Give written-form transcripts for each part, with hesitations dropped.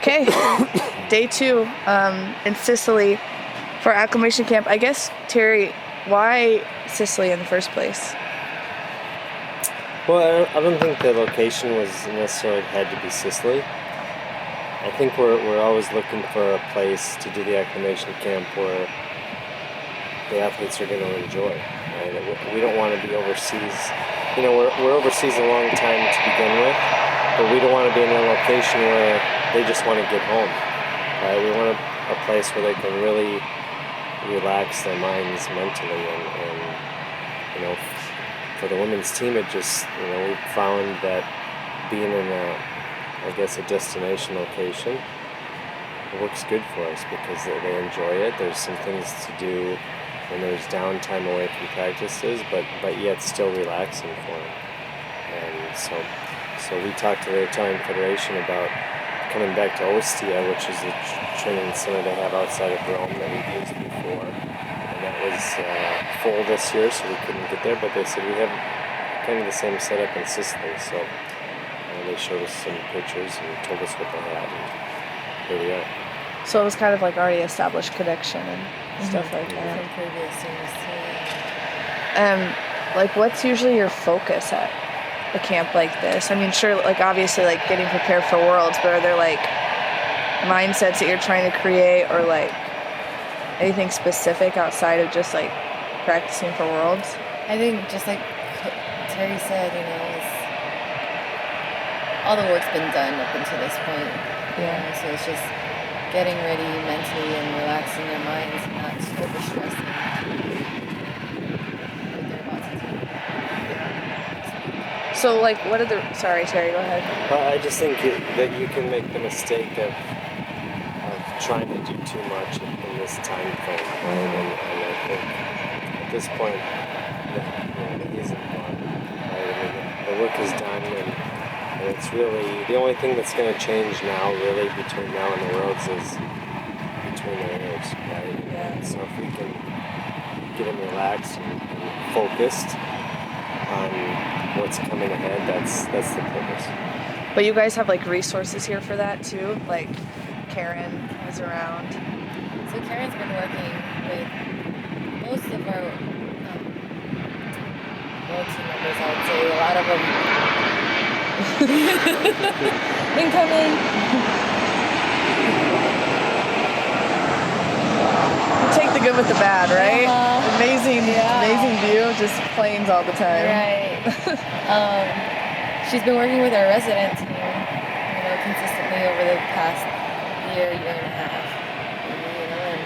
Okay, day 2 in Sicily for Acclimation camp. I guess, Terry, why Sicily in the first place? Well, I don't think the location was necessarily had to be Sicily. I think we're always looking for a place to do the acclimation camp where the athletes are going to enjoy. Right? We don't want to be overseas. You know, we're overseas a long time to begin with, but we don't want to be in a location where they just want to get home. Right? We want a place where they can really relax their minds mentally, and you know, for the women's team, it just, you know, we found that being in a destination location, it works good for us because they enjoy it. There's some things to do when there's downtime away from practices, but yet still relaxing for them. And so we talked to the Italian Federation about coming back to Ostia, which is the training center they have outside of Rome that we've used before. And that was full this year, so we couldn't get there, but they said we have kind of the same setup in Sicily. So they showed us some pictures and told us what they had, and here we are. So it was kind of like already established connection and stuff like that. From previous years too. Like, what's usually your focus at a camp like this? I mean, sure, like obviously like getting prepared for Worlds, but are there like mindsets that you're trying to create, or like anything specific outside of just like practicing for Worlds? I think just like Terry said, you know, all the work's been done up until this point. Yeah. So it's just getting ready mentally and relaxing their minds, not over stressing what they're about to do. So like, what are the? Sorry, Terry, go ahead. I just think that you can make the mistake of trying to do too much in this time frame, right? And I think at this point, it isn't fun, right? I mean, the work is done, and it's really the only thing that's going to change now, really, between now and the Worlds is between the ears, right? Yeah. So if we can get them relaxed and focused on what's coming ahead, that's the purpose. But you guys have like resources here for that too, like Karen is around. So Karen's been working with most of our World team members, I would say. A lot of them incoming. Take the good with the bad, right? Amazing view, just planes all the time. Right. She's been working with our resident team, you know, consistently over the past year and a half. You know, and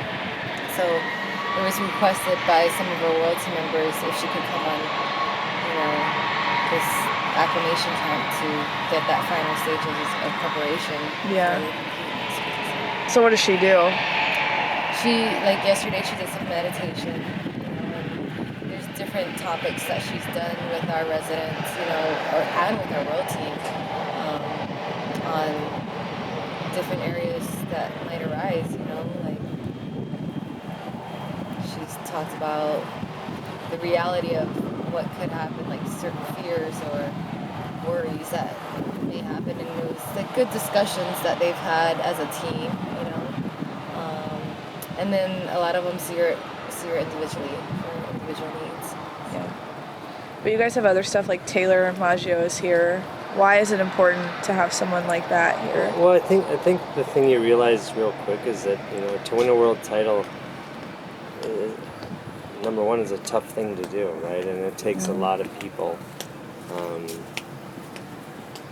so it was requested by some of our World team members if she could come on, you know, this acclimation camp to get that final stages of preparation. Yeah. So what does she do? She, like yesterday, she did some meditation, you know, and there's different topics that she's done with our residents, you know, and with our World team, on different areas that might arise, you know, like she's talked about the reality of what could happen, like certain fears or worries that may happen, and it was like good discussions that they've had as a team, you know. And then a lot of them see her individually for individual needs. Yeah. But you guys have other stuff like Taylor Maggio is here. Why is it important to have someone like that here? Well, I think the thing you realize real quick is that, you know, to win a world title, number one, is a tough thing to do, right? And it takes a lot of people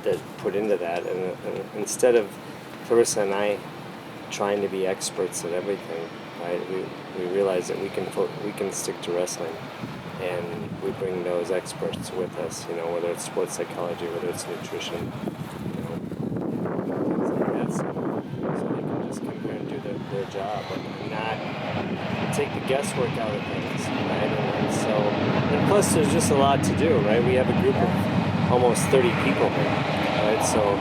that put into that. And instead of Clarissa and I trying to be experts at everything, right? We realize that we can stick to wrestling, and we bring those experts with us. You know, whether it's sports psychology, whether it's nutrition, you know, things like that. So they can just come here and do their job and not take the guesswork out of things, right? And plus, there's just a lot to do, right? We have a group of almost 30 people here, right? So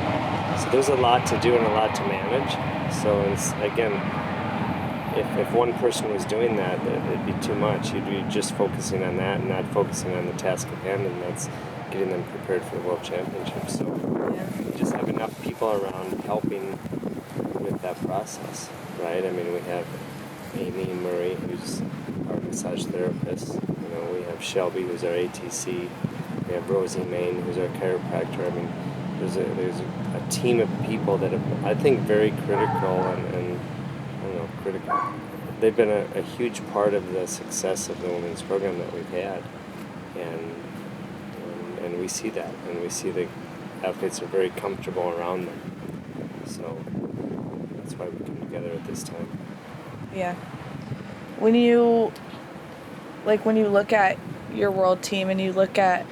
there's a lot to do and a lot to manage. So it's, again, if one person was doing that, it'd be too much. You'd be just focusing on that and not focusing on the task at hand, and that's getting them prepared for the World Championships. So you just have enough people around helping with that process, right? I mean, we have Amy Murray, who's our massage therapist. We have Shelby, who's our ATC. We have Rosie Main, who's our chiropractor. I mean, there's a team of people that are, I think, very critical and I don't know, critical. They've been a huge part of the success of the women's program that we've had, and we see that, and we see the athletes are very comfortable around them. So that's why we come together at this time. Yeah. When you look at your world team and you look at,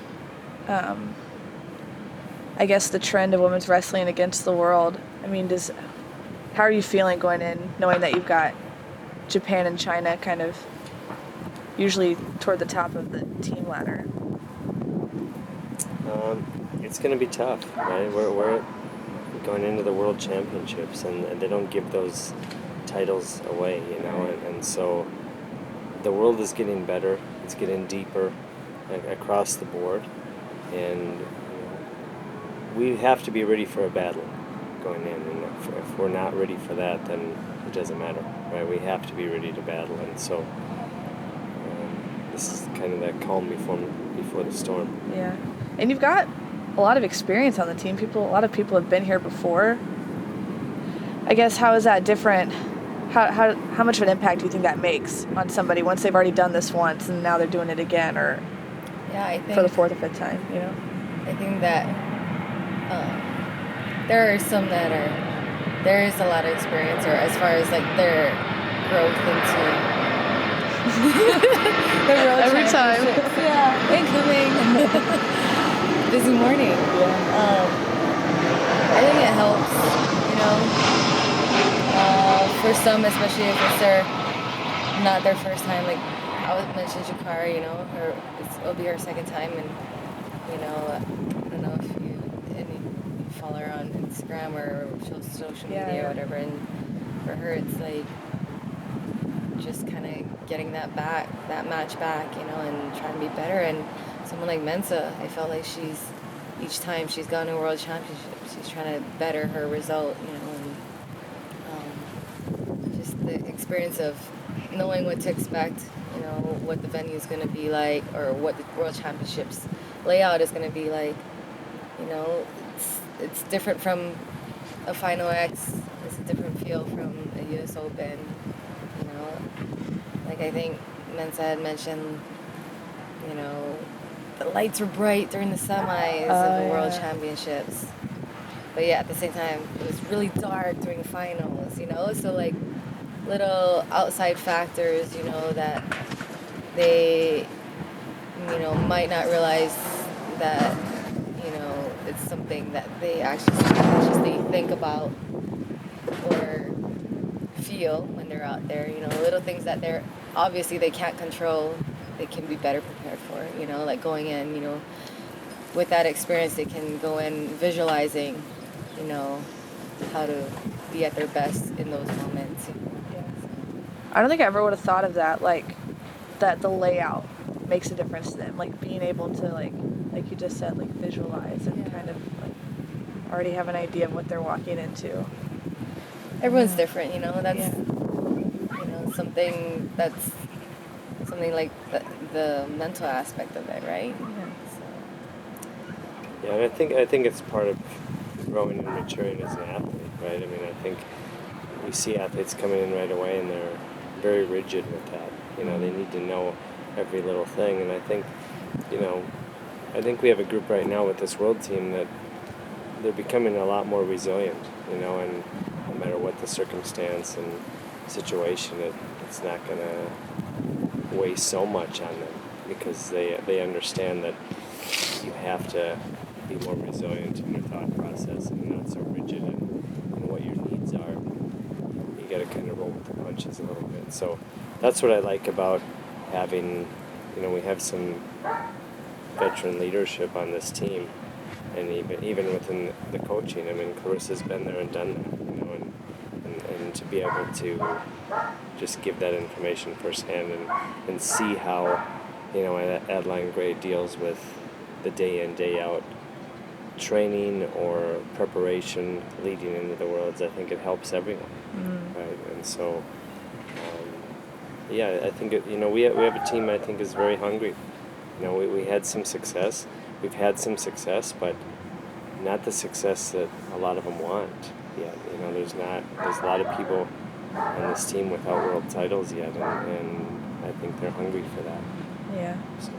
I guess, the trend of women's wrestling against the world, I mean, how are you feeling going in, knowing that you've got Japan and China kind of usually toward the top of the team ladder? It's going to be tough, right? We're going into the World Championships, and they don't give those titles away, and so the world is getting better. It's getting deeper across the board, and we have to be ready for a battle going in, and if we're not ready for that, then it doesn't matter, right? We have to be ready to battle, and so this is kind of that calm before the storm. Yeah, and you've got a lot of experience on the team. A lot of people have been here before. I guess, how is that different? How much of an impact do you think that makes on somebody once they've already done this once and now they're doing it again, or I think for the fourth or fifth time? I think that there are some that there is a lot of experience, or as far as like their growth into the world Every time. Yeah, incoming. Busy morning. Yeah. I think it helps, for some, especially if it's not their first time. Like I would mention Jakara, it'll be her second time, and I don't know if you follow her on Instagram or social media or whatever, and for her it's like just kind of getting that match back, and trying to be better. And someone like Mensa, I felt like each time she's gone to a world championship, she's trying to better her result, and just the experience of knowing what to expect, what the venue is going to be like, or what the world championships layout is going to be like. It's different from a Final X. It's a different feel from a US Open. Like I think Mensa had mentioned, the lights were bright during the semis of the World Championships. But yeah, at the same time, it was really dark during the finals, So like little outside factors, that they, might not realize that, it's something that they actually subconsciously think about or feel when they're out there. Little things that they can't control, they can be better prepared for. Like going in, with that experience, they can go in visualizing, how to be at their best in those moments. Yeah. I don't think I ever would have thought of that, like that the layout makes a difference to them, like being able to like you just said, like visualize and kind of like already have an idea of what they're walking into. Everyone's different, that's something like the mental aspect of it, right? Yeah, and I think it's part of growing and maturing as an athlete, right? I mean, I think we see athletes coming in right away and they're very rigid with that. They need to know every little thing, and I think we have a group right now with this world team that they're becoming a lot more resilient, and no matter what the circumstance and situation, it's not going to weigh so much on them, because they understand that you have to be more resilient in your thought process and not so rigid in what your needs are. You got to kind of roll with the punches a little bit. So that's what I like about having, we have some veteran leadership on this team, and even within the coaching. I mean, Clarissa's been there and done that, and to be able to just give that information firsthand and see how, Adeline Gray deals with the day in, day out training or preparation leading into the Worlds, I think it helps everyone, right? And so, yeah, I think we have a team I think is very hungry. We had some success. We've had some success, but not the success that a lot of them want yet. There's a lot of people on this team without world titles yet, and I think they're hungry for that. Yeah. So.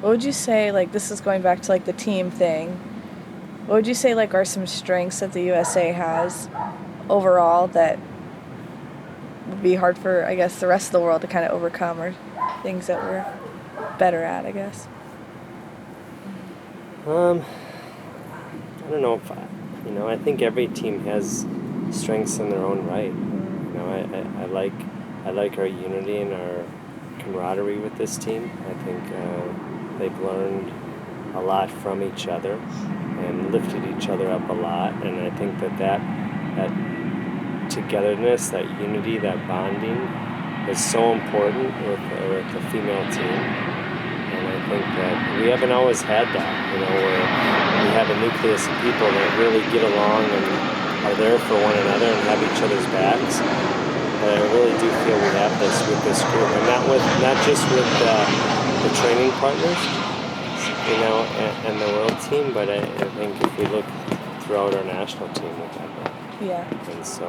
What would you say, like, this is going back to, like, the team thing. What would you say, like, are some strengths that the USA has overall that would be hard for, I guess, the rest of the world to kind of overcome, or things that we're better at, I guess? I don't know if I think every team has strengths in their own right. I like our unity and our camaraderie with this team. I think they've learned a lot from each other and lifted each other up a lot, and I think that togetherness, that unity, that bonding is so important with the female team. And I think that we haven't always had that, where we have a nucleus of people that really get along and are there for one another and have each other's backs. But I really do feel we have this with this group, and not just with the training partners, and the world team, but I think if we look throughout our national team, we have that. Yeah. And so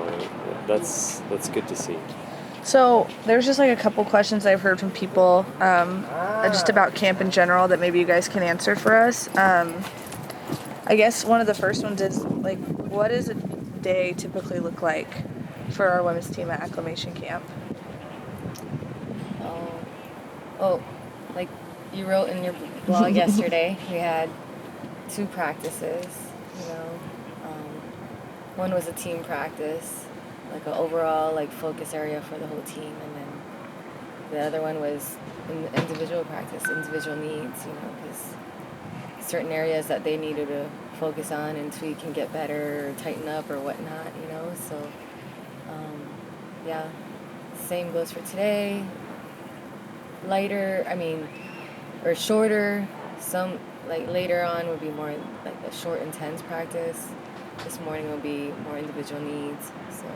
that's good to see. So there's just like a couple questions I've heard from people just about camp in general that maybe you guys can answer for us. I guess one of the first ones is, like, what does a day typically look like for our women's team at Acclimation Camp? Like you wrote in your blog yesterday, we had 2 practices. One was a team practice, like an overall focus area for the whole team, and then the other one was an individual practice, individual needs, because certain areas that they needed to focus on and tweak and get better or tighten up or whatnot, so yeah, same goes for today. Lighter, or shorter, some later on would be more like a short intense practice. This morning will be more individual needs, so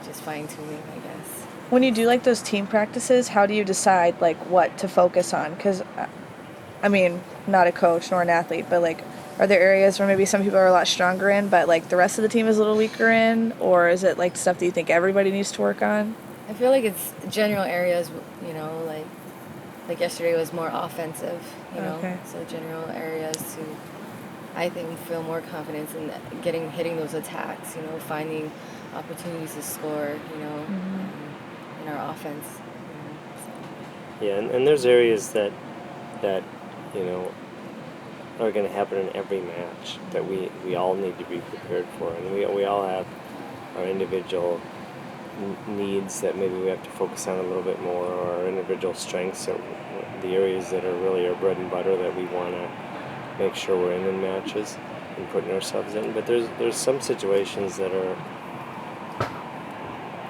just fine-tuning, I guess. When you do those team practices, how do you decide what to focus on? Because not a coach nor an athlete, but are there areas where maybe some people are a lot stronger in, but the rest of the team is a little weaker in, or is it stuff that you think everybody needs to work on? I feel like it's general areas, like yesterday was more offensive, Okay. So general areas to, I think, feel more confidence in hitting those attacks, finding opportunities to score, in our offense. So. Yeah, and there's areas that are going to happen in every match that we all need to be prepared for, and we all have our individual needs that maybe we have to focus on a little bit more, or our individual strengths, or the areas that are really our bread and butter that we want to make sure we're in matches and putting ourselves in. But there's some situations that are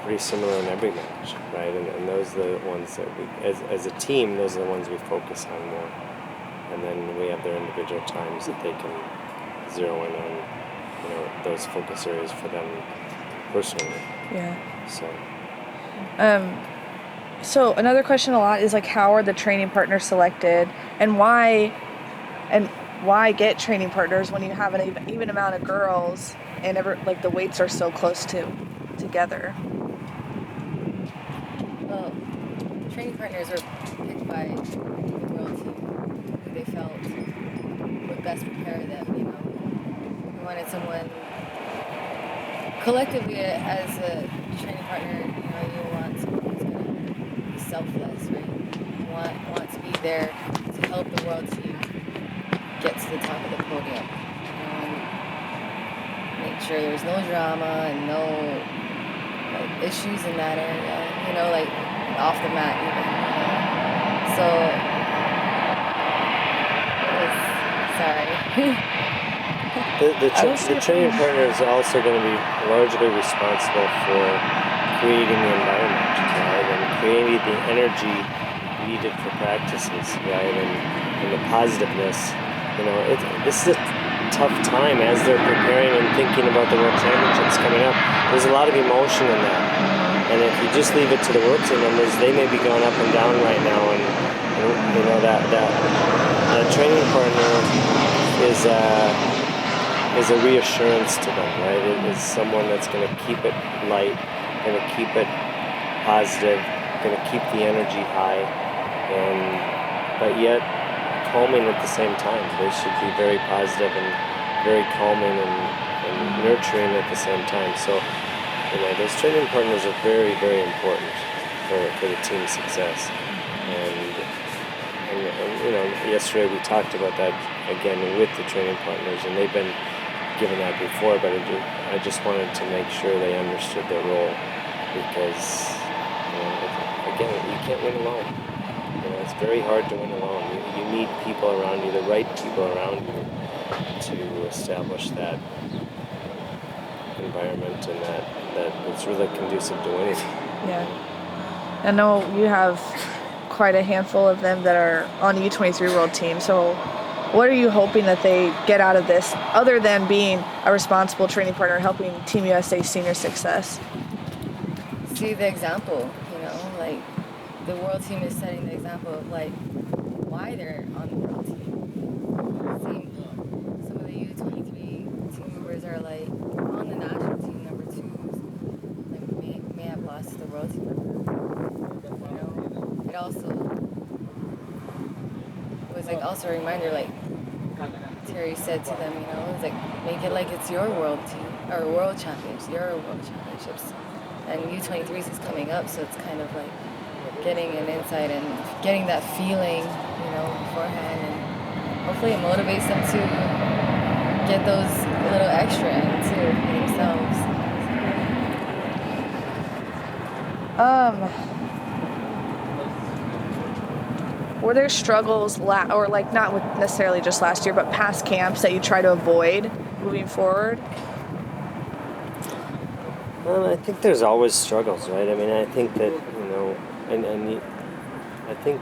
pretty similar in every match, right? And those are the ones that we, as a team, those are the ones we focus on more. And then we have their individual times that they can zero in on, those focus areas for them personally. Yeah. So. So another question a lot is how are the training partners selected, and why get training partners when you have an even amount of girls and the weights are so close together? Well, the training partners were picked by the world team who they felt would best prepare them. We wanted someone collectively as a training partner. You want someone who's gonna be selfless, right? You want to be there to help the world team get to the top of the podium, and make sure there's no drama and no issues in that area, off the mat even. So, The training partner is also going to be largely responsible for creating the environment, right, and creating the energy needed for practices, right, and the positiveness this is a tough time as they're preparing and thinking about the World Championships coming up. There's a lot of emotion in that. And if you just leave it to the World Team members, they may be going up and down right now, and that training partner is a reassurance to them, right? It is someone that's going to keep it light, going to keep it positive, going to keep the energy high, but yet calming at the same time. They should be very positive and very calming and nurturing at the same time. So, those training partners are very, very important for the team's success. And yesterday we talked about that again with the training partners, and they've been given that before, but I just wanted to make sure they understood their role, because, again, you can't win alone. It's very hard to win alone. You need people around you, the right people around you, to establish that environment and that it's really conducive to winning. Yeah. I know you have quite a handful of them that are on the U23 World Team. So what are you hoping that they get out of this, other than being a responsible training partner helping Team USA's senior success? See the example, like the World Team is setting the example of like why they're on the World Team. Some of the U23 team members are like on the national team number 2s, like may have lost to the World Team member. It also was like also a reminder, like Terry said to them, it's like make it like it's your World Team or World Championships, your World Championships, and U23s is coming up, so it's kind of like getting an insight and getting that feeling, beforehand, and hopefully it motivates them to get those little extra into themselves. Were there struggles, or like not with necessarily just last year, but past camps that you try to avoid moving forward? Well, I think there's always struggles, right? I mean, I think that, and I think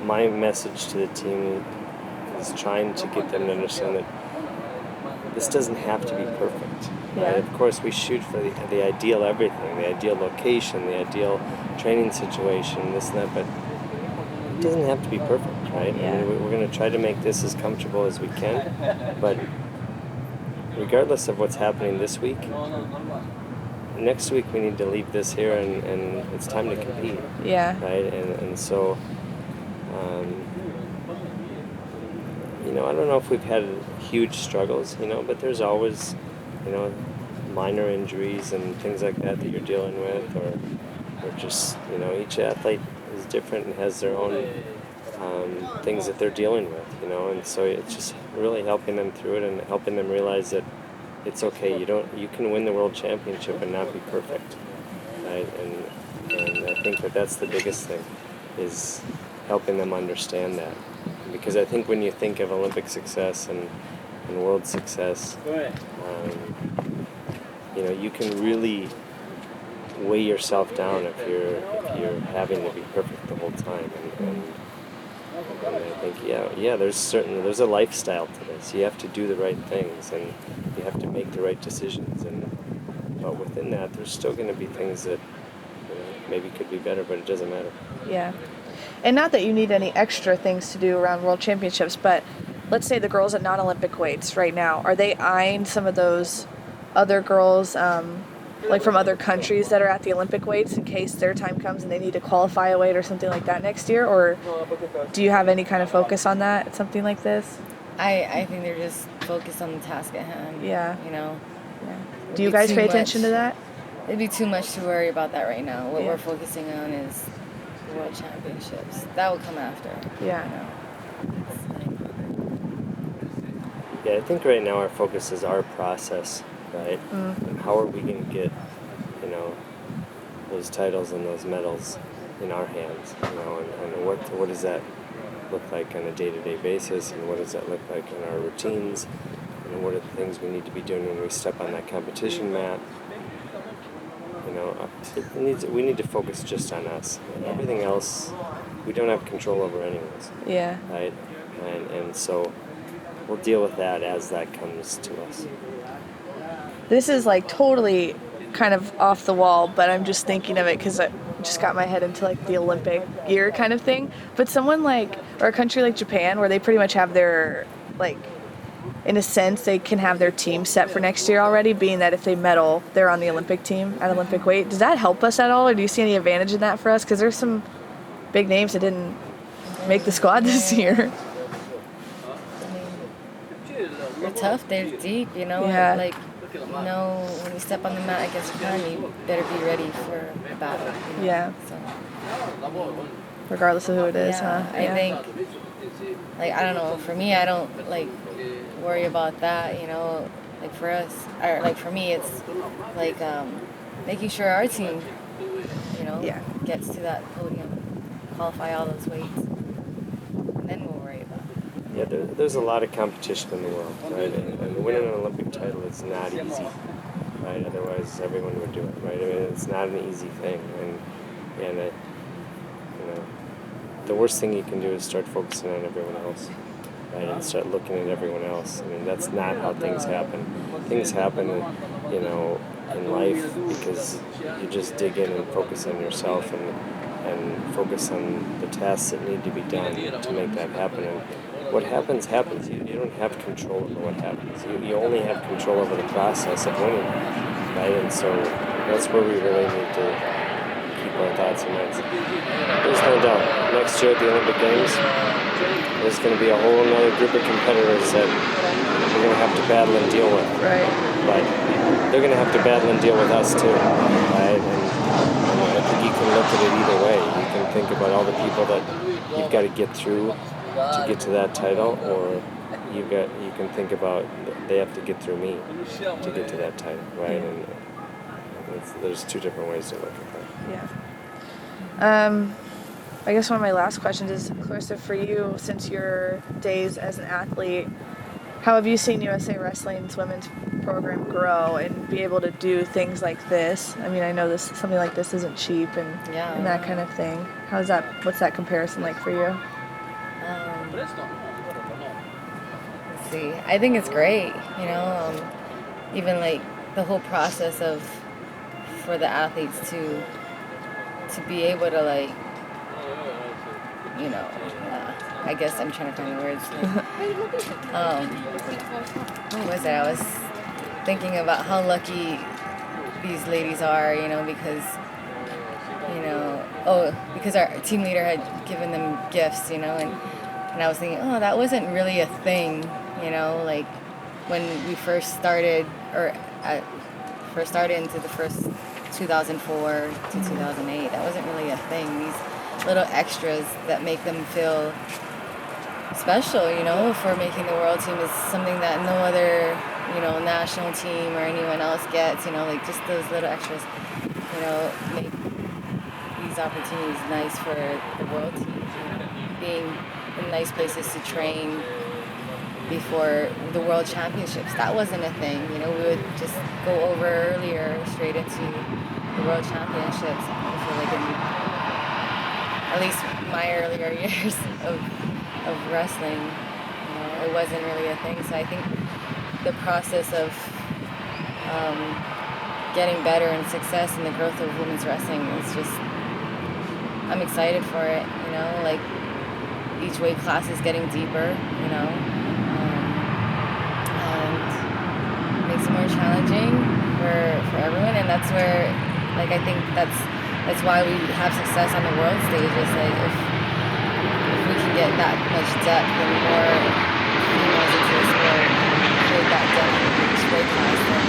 my message to the team is trying to get them to understand that this doesn't have to be perfect. Yeah. Right? Of course, we shoot for the ideal everything, the ideal location, the ideal training situation, this and that, but it doesn't have to be perfect, right? Yeah. I mean, we're going to try to make this as comfortable as we can, but regardless of what's happening this week, next week we need to leave this here, and it's time to compete. Yeah. Right? And so, I don't know if we've had huge struggles, but there's always, minor injuries and things like that you're dealing with, or just, each athlete is different and has their own things that they're dealing with, and so it's just really helping them through it and helping them realize that it's okay. You can win the World Championship and not be perfect, right? And I think that's the biggest thing, is helping them understand that, because I think when you think of Olympic success and world success, you can really weigh yourself down if you're having to be perfect the whole time, and I think there's a lifestyle to this. You have to do the right things, and you have to make the right decisions, but within that there's still going to be things that maybe could be better, but it doesn't matter. Yeah. And not that you need any extra things to do around World Championships, but let's say the girls at non-Olympic weights right now, are they eyeing some of those other girls like from other countries that are at the Olympic weights in case their time comes and they need to qualify a weight or something like that next year? Or do you have any kind of focus on that, something like this? I think they're just focused on the task at hand. Yeah. Yeah. Do you guys pay attention to that? It'd be too much to worry about that right now. What Yeah. we're focusing on is the World Championships. That will come after. Yeah. Yeah, I think right now our focus is our process, right? And how are we going to get, those titles and those medals in our hands, and what does that look like on a day-to-day basis, and what does that look like in our routines, and what are the things we need to be doing when we step on that competition mat. We need to focus just on us. Everything else, we don't have control over anyways. Yeah. Right? and so we'll deal with that as that comes to us. This is like totally kind of off the wall, but I'm just thinking of it because I just got my head into like the Olympic year kind of thing. But someone like, or a country like Japan, where they pretty much have their, like, in a sense, they can have their team set for next year already, being that if they medal, they're on the Olympic team at Olympic weight. Does that help us at all, or do you see any advantage in that for us? Because there's some big names that didn't make the squad this year. They're tough, they're deep, you know? Yeah. Like, you know, when you step on the mat against Japan, you better be ready for a battle. You know? Yeah. So, Regardless of who it is, yeah, huh? I think, like, I don't know, for me, I don't, like, worry about that, you know? Like, for us, or, like, for me, it's, like, making sure our team, you know, Yeah. gets to that podium, qualify all those weights, and then we'll worry about it. Yeah, there's a lot of competition in the world, right? And winning an Olympic title is not easy, right? Otherwise, everyone would do it, right? I mean, it's not an easy thing, and it, you know, the worst thing you can do is start focusing on everyone else, right? And start looking at everyone else. I mean, that's not how things happen. Things happen, you know, in life because you just dig in and focus on yourself and focus on the tasks that need to be done to make that happen. And what happens. You don't have control over what happens. You only have control over the process of winning, right? And so that's where we really need to keep our thoughts and minds. There's no doubt. Next year at the Olympic Games, there's going to be a whole other group of competitors that we're going to have to battle and deal with. Right. But they're going to have to battle and deal with us too, right? And I think you can look at it either way. You can think about all the people that you've got to get through to get to that title, or you can think about they have to get through me to get to that title, right? And there's two different ways to look at that. Yeah. I guess one of my last questions is, Clarissa, for you, since your days as an athlete, how have you seen USA Wrestling's women's program grow and be able to do things like this? I mean, I know something like this isn't cheap and that kind of thing. What's that comparison like for you? Let's see. I think it's great, you know, even like the whole process for the athletes to be able to, like, you know, I guess I'm trying to find the words. Like, what was it? I was thinking about how lucky these ladies are, you know, because, you know, because our team leader had given them gifts, you know, and I was thinking, that wasn't really a thing, you know, like when we first started, into the first 2004 to 2008, that wasn't really a thing. These little extras that make them feel special, you know, for making the world team is something that no other, you know, national team or anyone else gets, you know, like just those little extras, you know, make these opportunities nice for the world team, you know, being in nice places to train before the world championships. That wasn't a thing, you know, we would just go over earlier straight into the world championships. I feel like in at least my earlier years of wrestling, you know, it wasn't really a thing. So I think the process of getting better and success in the growth of women's wrestling is just, I'm excited for it, you know, like each weight class is getting deeper, you know, and makes it more challenging for everyone, and that's where, like, I think that's why we have success on the world stage. Is like if we can get that much depth and more females into the sport, create that depth in each weight class, then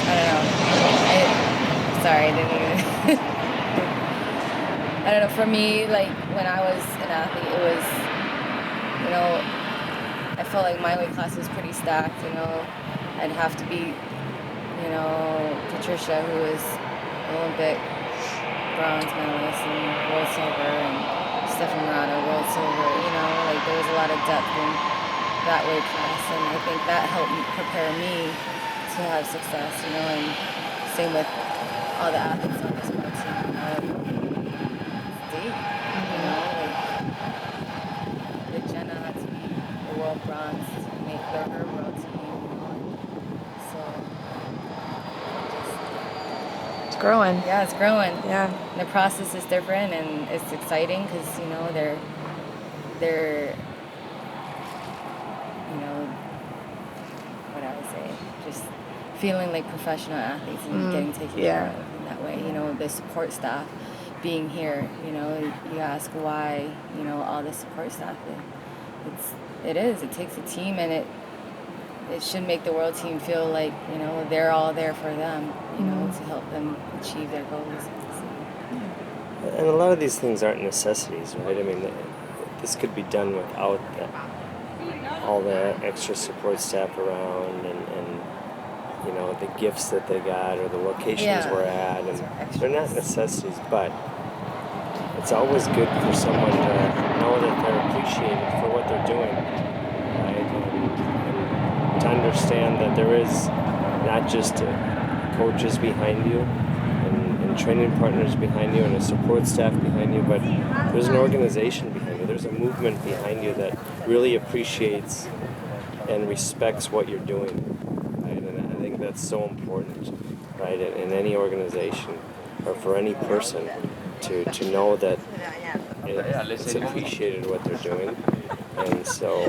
I don't know. Sorry, I didn't even. I don't know. For me, like when I was an athlete, it was, you know, I felt like my weight class was pretty stacked. You know, I'd have to beat, you know, Patricia, who was Olympic bronze medalist and world silver, and Stefan Murata, world silver. You know, like there was a lot of depth in that weight class, and I think that helped prepare me to have success. You know, and same with all the athletes on this one team. world bronze to make her world team. So It's growing. yeah, it's growing. Yeah. And the process is different, and it's exciting because they're what I would say, just feeling like professional athletes and getting taken care of in that way. The support staff being here, you ask why, all the support staff. It takes a team, and it should make the world team feel like, they're all there for them, to help them achieve their goals. And a lot of these things aren't necessities, right? I mean, this could be done without all the extra support staff around and the gifts that they got or the locations we're at. And they're not necessities, but it's always good for someone to know that they're appreciated for what they're doing, right? And to understand that there is not just coaches behind you and training partners behind you and a support staff behind you, but there's an organization behind you. There's a movement behind you that really appreciates and respects what you're doing, right? And I think that's so important, right? In any organization or for any person to know that it's appreciated what they're doing. And so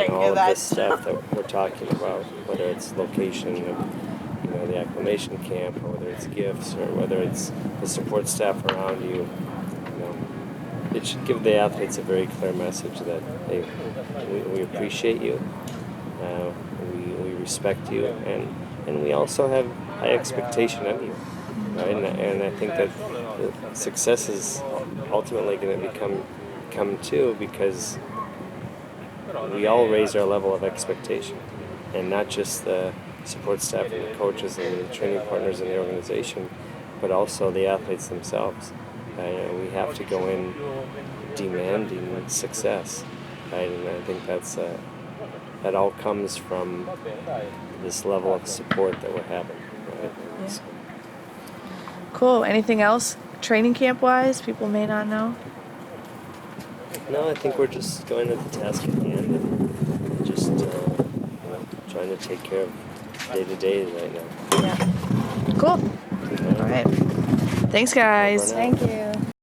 all of this stuff that we're talking about, whether it's location of the acclimation camp, or whether it's gifts, or whether it's the support staff around you, it should give the athletes a very clear message that hey, we appreciate you, we respect you, and we also have high expectation of you, right? And I think that the success is ultimately going to come too because we all raise our level of expectation, and not just the support staff and the coaches and the training partners in the organization, but also the athletes themselves. We have to go in demanding success, right? And I think that all comes from this level of support that we're having, right? Yeah. Cool. Anything else training camp wise people may not know? No, I think we're just going to the task at hand and just trying to take care of day-to-day right now. Yeah. Cool. All right. Thanks, guys. Thank you.